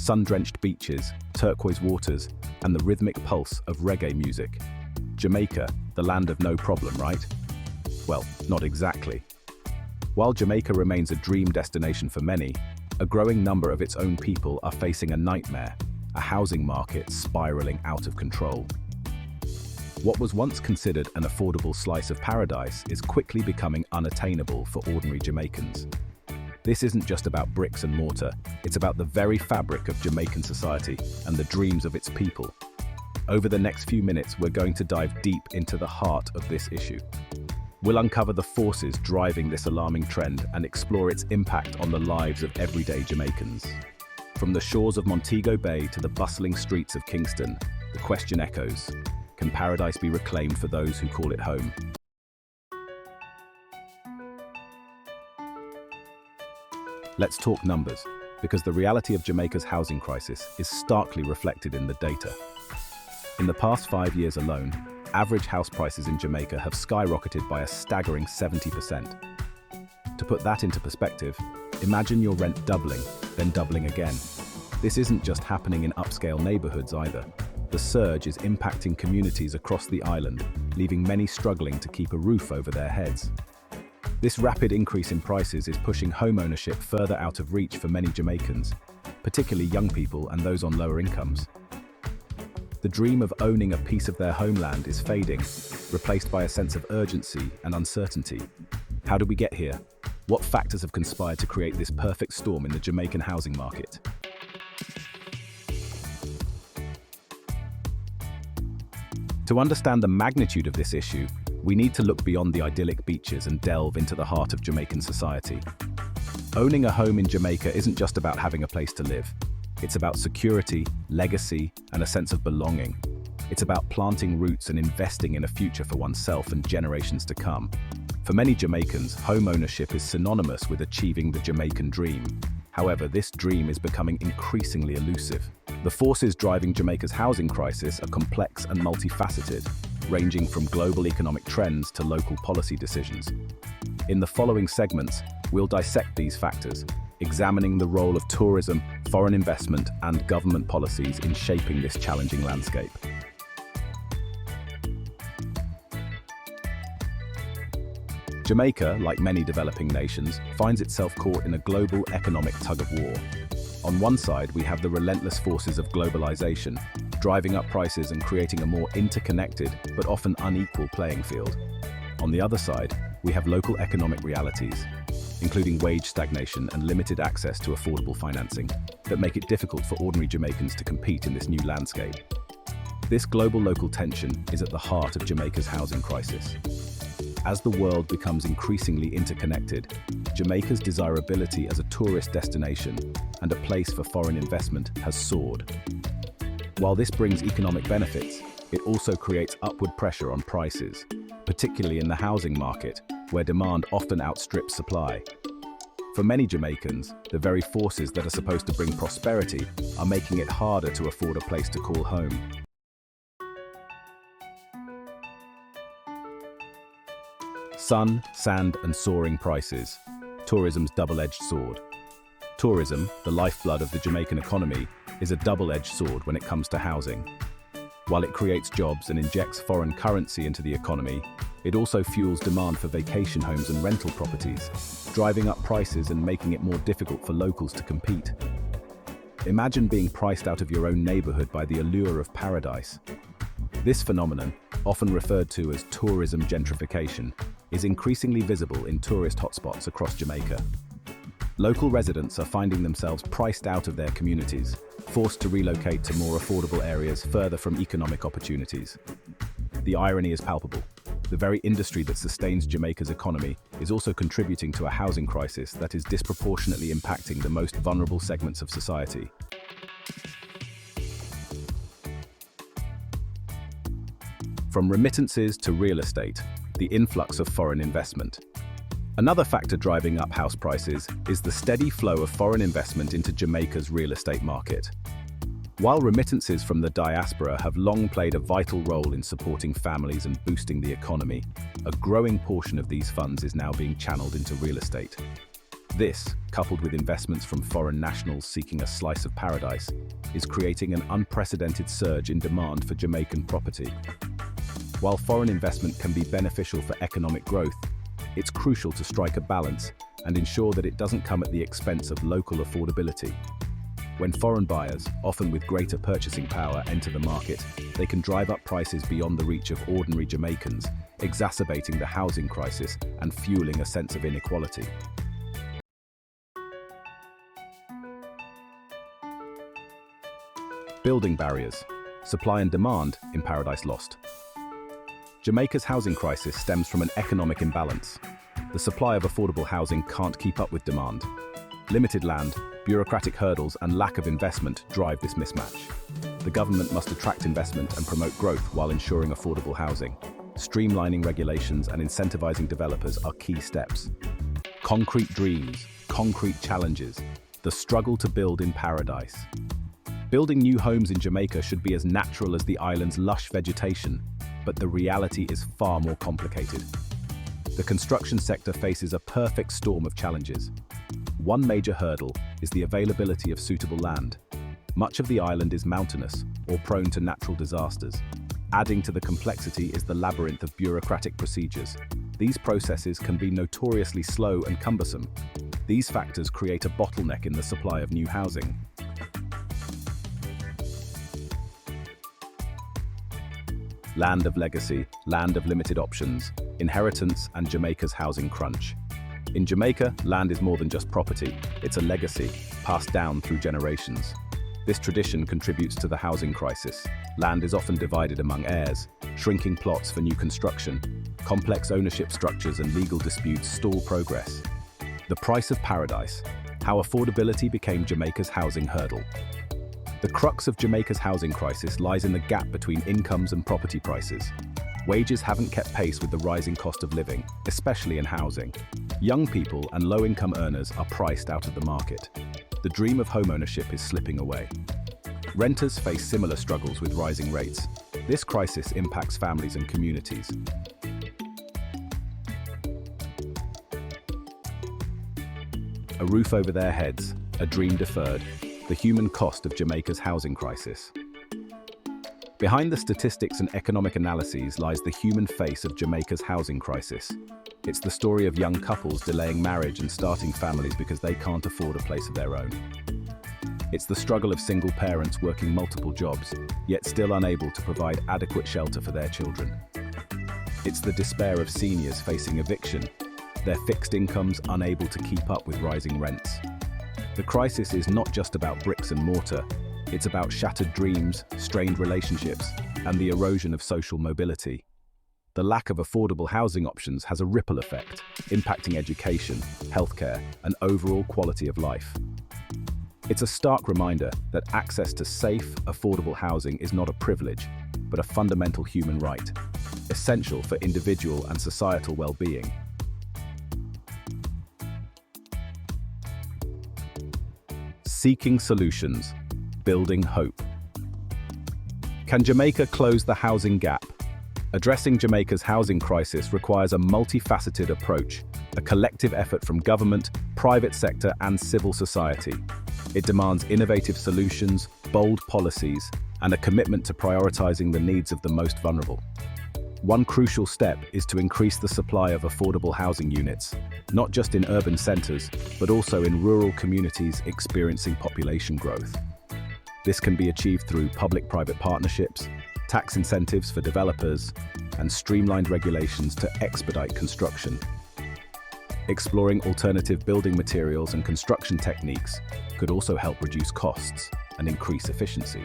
sun-drenched beaches, turquoise waters, and the rhythmic pulse of reggae music. Jamaica, the land of no problem, right? Well, not exactly. While Jamaica remains a dream destination for many, a growing number of its own people are facing a nightmare, a housing market spiraling out of control. What was once considered an affordable slice of paradise is quickly becoming unattainable for ordinary Jamaicans. This isn't just about bricks and mortar, it's about the very fabric of Jamaican society and the dreams of its people. Over the next few minutes, we're going to dive deep into the heart of this issue. We'll uncover the forces driving this alarming trend and explore its impact on the lives of everyday Jamaicans. From the shores of Montego Bay to the bustling streets of Kingston, the question echoes: can paradise be reclaimed for those who call it home? Let's talk numbers, because the reality of Jamaica's housing crisis is starkly reflected in the data. In the past 5 years alone, average house prices in Jamaica have skyrocketed by a staggering 70%. To put that into perspective, imagine your rent doubling, then doubling again. This isn't just happening in upscale neighborhoods either. The surge is impacting communities across the island, leaving many struggling to keep a roof over their heads. This rapid increase in prices is pushing homeownership further out of reach for many Jamaicans, particularly young people and those on lower incomes. The dream of owning a piece of their homeland is fading, replaced by a sense of urgency and uncertainty. How did we get here? What factors have conspired to create this perfect storm in the Jamaican housing market? To understand the magnitude of this issue, we need to look beyond the idyllic beaches and delve into the heart of Jamaican society. Owning a home in Jamaica isn't just about having a place to live. It's about security, legacy, and a sense of belonging. It's about planting roots and investing in a future for oneself and generations to come. For many Jamaicans, home ownership is synonymous with achieving the Jamaican dream. However, this dream is becoming increasingly elusive. The forces driving Jamaica's housing crisis are complex and multifaceted, ranging from global economic trends to local policy decisions. In the following segments, we'll dissect these factors, examining the role of tourism, foreign investment, and government policies in shaping this challenging landscape. Jamaica, like many developing nations, finds itself caught in a global economic tug-of-war. On one side, we have the relentless forces of globalization, driving up prices and creating a more interconnected but often unequal playing field. On the other side, we have local economic realities, including wage stagnation and limited access to affordable financing, that make it difficult for ordinary Jamaicans to compete in this new landscape. This global-local tension is at the heart of Jamaica's housing crisis. As the world becomes increasingly interconnected, Jamaica's desirability as a tourist destination and a place for foreign investment has soared. While this brings economic benefits, it also creates upward pressure on prices, particularly in the housing market, where demand often outstrips supply. For many Jamaicans, the very forces that are supposed to bring prosperity are making it harder to afford a place to call home. Sun, sand, and soaring prices. Tourism's double-edged sword. Tourism, the lifeblood of the Jamaican economy, is a double-edged sword when it comes to housing. While it creates jobs and injects foreign currency into the economy, it also fuels demand for vacation homes and rental properties, driving up prices and making it more difficult for locals to compete. Imagine being priced out of your own neighborhood by the allure of paradise. This phenomenon, often referred to as tourism gentrification, is increasingly visible in tourist hotspots across Jamaica. Local residents are finding themselves priced out of their communities, forced to relocate to more affordable areas further from economic opportunities. The irony is palpable. The very industry that sustains Jamaica's economy is also contributing to a housing crisis that is disproportionately impacting the most vulnerable segments of society. From remittances to real estate, the influx of foreign investment. Another factor driving up house prices is the steady flow of foreign investment into Jamaica's real estate market. While remittances from the diaspora have long played a vital role in supporting families and boosting the economy, a growing portion of these funds is now being channeled into real estate. This, coupled with investments from foreign nationals seeking a slice of paradise, is creating an unprecedented surge in demand for Jamaican property. While foreign investment can be beneficial for economic growth, it's crucial to strike a balance and ensure that it doesn't come at the expense of local affordability. When foreign buyers, often with greater purchasing power, enter the market, they can drive up prices beyond the reach of ordinary Jamaicans, exacerbating the housing crisis and fueling a sense of inequality. Building barriers, supply and demand in Paradise Lost. Jamaica's housing crisis stems from an economic imbalance. The supply of affordable housing can't keep up with demand. Limited land, bureaucratic hurdles, and lack of investment drive this mismatch. The government must attract investment and promote growth while ensuring affordable housing. Streamlining regulations and incentivizing developers are key steps. Concrete dreams, concrete challenges, the struggle to build in paradise. Building new homes in Jamaica should be as natural as the island's lush vegetation, but the reality is far more complicated. The construction sector faces a perfect storm of challenges. One major hurdle is the availability of suitable land. Much of the island is mountainous or prone to natural disasters. Adding to the complexity is the labyrinth of bureaucratic procedures. These processes can be notoriously slow and cumbersome. These factors create a bottleneck in the supply of new housing. Land of legacy, land of limited options, inheritance, and Jamaica's housing crunch. In Jamaica, land is more than just property. It's a legacy, passed down through generations. This tradition contributes to the housing crisis. Land is often divided among heirs, shrinking plots for new construction. Complex ownership structures and legal disputes stall progress. The price of paradise, how affordability became Jamaica's housing hurdle. The crux of Jamaica's housing crisis lies in the gap between incomes and property prices. Wages haven't kept pace with the rising cost of living, especially in housing. Young people and low-income earners are priced out of the market. The dream of homeownership is slipping away. Renters face similar struggles with rising rates. This crisis impacts families and communities. A roof over their heads, a dream deferred. The human cost of Jamaica's housing crisis. Behind the statistics and economic analyses lies the human face of Jamaica's housing crisis. It's the story of young couples delaying marriage and starting families because they can't afford a place of their own. It's the struggle of single parents working multiple jobs, yet still unable to provide adequate shelter for their children. It's the despair of seniors facing eviction, their fixed incomes unable to keep up with rising rents. The crisis is not just about bricks and mortar, it's about shattered dreams, strained relationships, and the erosion of social mobility. The lack of affordable housing options has a ripple effect, impacting education, healthcare, and overall quality of life. It's a stark reminder that access to safe, affordable housing is not a privilege, but a fundamental human right, essential for individual and societal well-being. Seeking solutions, building hope. Can Jamaica close the housing gap? Addressing Jamaica's housing crisis requires a multifaceted approach, a collective effort from government, private sector, and civil society. It demands innovative solutions, bold policies, and a commitment to prioritizing the needs of the most vulnerable. One crucial step is to increase the supply of affordable housing units, not just in urban centers, but also in rural communities experiencing population growth. This can be achieved through public-private partnerships, tax incentives for developers, and streamlined regulations to expedite construction. Exploring alternative building materials and construction techniques could also help reduce costs and increase efficiency.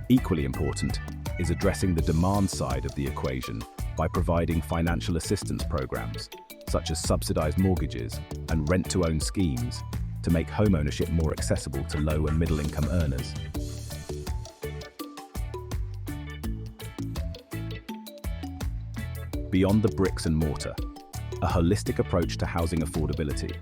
Equally important is addressing the demand side of the equation by providing financial assistance programs, such as subsidized mortgages and rent-to-own schemes, to make homeownership more accessible to low and middle-income earners. Beyond the bricks and mortar, a holistic approach to housing affordability.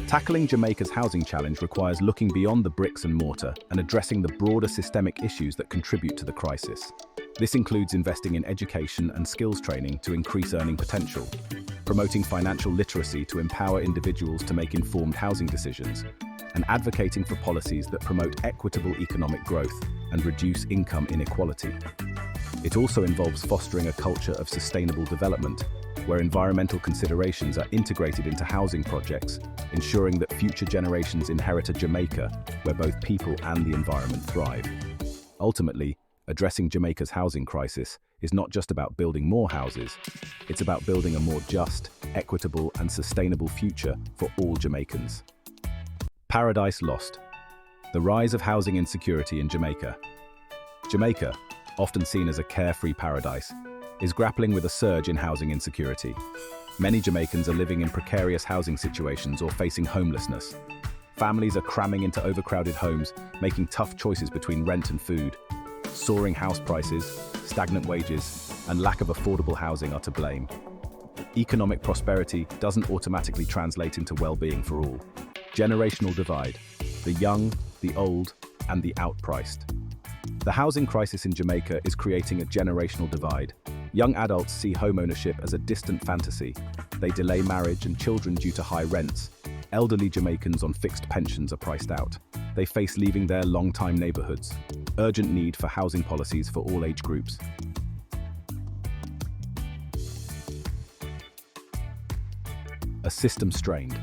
Tackling Jamaica's housing challenge requires looking beyond the bricks and mortar and addressing the broader systemic issues that contribute to the crisis. This includes investing in education and skills training to increase earning potential, promoting financial literacy to empower individuals to make informed housing decisions, and advocating for policies that promote equitable economic growth and reduce income inequality. It also involves fostering a culture of sustainable development, where environmental considerations are integrated into housing projects, ensuring that future generations inherit a Jamaica where both people and the environment thrive. Ultimately, addressing Jamaica's housing crisis is not just about building more houses, it's about building a more just, equitable, and sustainable future for all Jamaicans. Paradise Lost. The rise of housing insecurity in Jamaica. Jamaica, often seen as a carefree paradise, is grappling with a surge in housing insecurity. Many Jamaicans are living in precarious housing situations or facing homelessness. Families are cramming into overcrowded homes, making tough choices between rent and food. Soaring house prices, stagnant wages, and lack of affordable housing are to blame. Economic prosperity doesn't automatically translate into well-being for all. Generational divide: the young, the old, and the outpriced. The housing crisis in Jamaica is creating a generational divide. Young adults see homeownership as a distant fantasy. They delay marriage and children due to high rents. Elderly Jamaicans on fixed pensions are priced out. They face leaving their long-time neighborhoods. Urgent need for housing policies for all age groups. A system strained.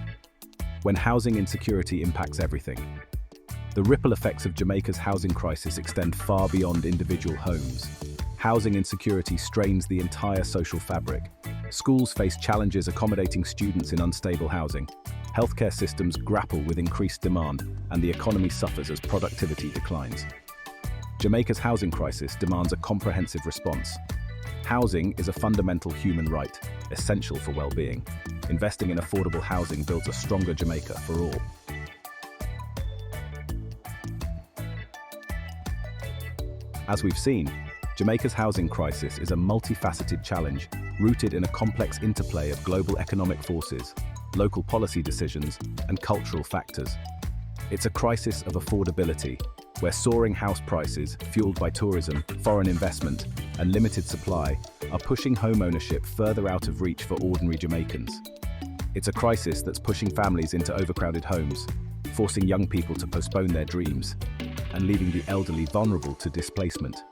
When housing insecurity impacts everything. The ripple effects of Jamaica's housing crisis extend far beyond individual homes. Housing insecurity strains the entire social fabric. Schools face challenges accommodating students in unstable housing. Healthcare systems grapple with increased demand, and the economy suffers as productivity declines. Jamaica's housing crisis demands a comprehensive response. Housing is a fundamental human right, essential for well-being. Investing in affordable housing builds a stronger Jamaica for all. As we've seen, Jamaica's housing crisis is a multifaceted challenge rooted in a complex interplay of global economic forces, local policy decisions, and cultural factors. It's a crisis of affordability, where soaring house prices, fueled by tourism, foreign investment, and limited supply, are pushing homeownership further out of reach for ordinary Jamaicans. It's a crisis that's pushing families into overcrowded homes, forcing young people to postpone their dreams, and leaving the elderly vulnerable to displacement.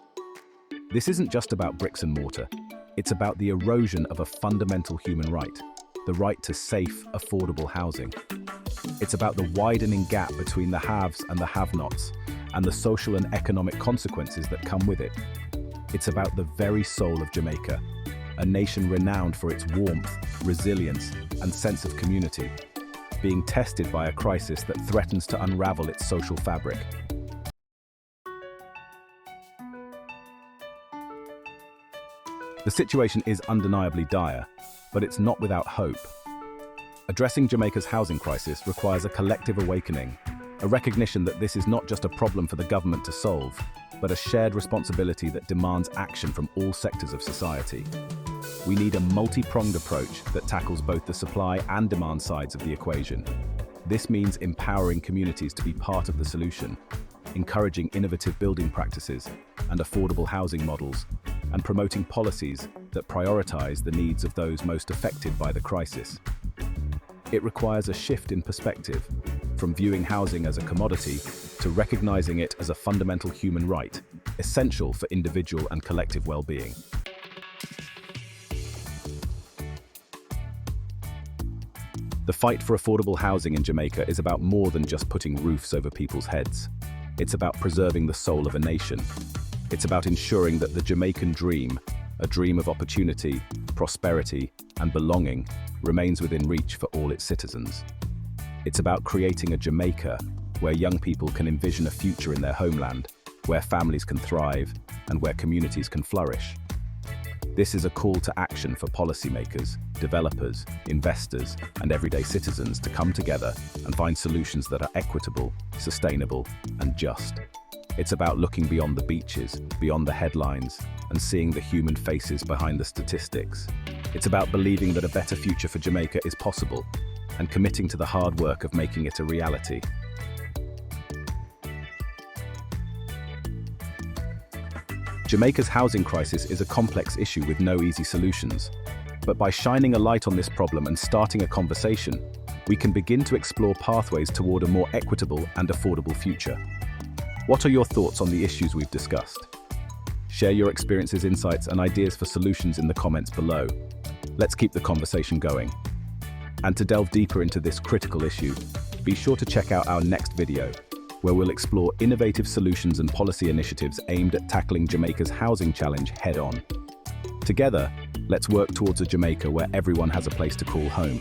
This isn't just about bricks and mortar. It's about the erosion of a fundamental human right, the right to safe, affordable housing. It's about the widening gap between the haves and the have-nots, and the social and economic consequences that come with it. It's about the very soul of Jamaica, a nation renowned for its warmth, resilience, and sense of community, being tested by a crisis that threatens to unravel its social fabric. The situation is undeniably dire, but it's not without hope. Addressing Jamaica's housing crisis requires a collective awakening, a recognition that this is not just a problem for the government to solve, but a shared responsibility that demands action from all sectors of society. We need a multi-pronged approach that tackles both the supply and demand sides of the equation. This means empowering communities to be part of the solution, encouraging innovative building practices and affordable housing models, and promoting policies that prioritize the needs of those most affected by the crisis. It requires a shift in perspective, from viewing housing as a commodity to recognizing it as a fundamental human right, essential for individual and collective well-being. The fight for affordable housing in Jamaica is about more than just putting roofs over people's heads. It's about preserving the soul of a nation. It's about ensuring that the Jamaican dream, a dream of opportunity, prosperity, and belonging, remains within reach for all its citizens. It's about creating a Jamaica where young people can envision a future in their homeland, where families can thrive, and where communities can flourish. This is a call to action for policymakers, developers, investors, and everyday citizens to come together and find solutions that are equitable, sustainable, and just. It's about looking beyond the beaches, beyond the headlines, and seeing the human faces behind the statistics. It's about believing that a better future for Jamaica is possible, and committing to the hard work of making it a reality. Jamaica's housing crisis is a complex issue with no easy solutions. But by shining a light on this problem and starting a conversation, we can begin to explore pathways toward a more equitable and affordable future. What are your thoughts on the issues we've discussed? Share your experiences, insights, and ideas for solutions in the comments below. Let's keep the conversation going. And to delve deeper into this critical issue, be sure to check out our next video, where we'll explore innovative solutions and policy initiatives aimed at tackling Jamaica's housing challenge head-on. Together, let's work towards a Jamaica where everyone has a place to call home.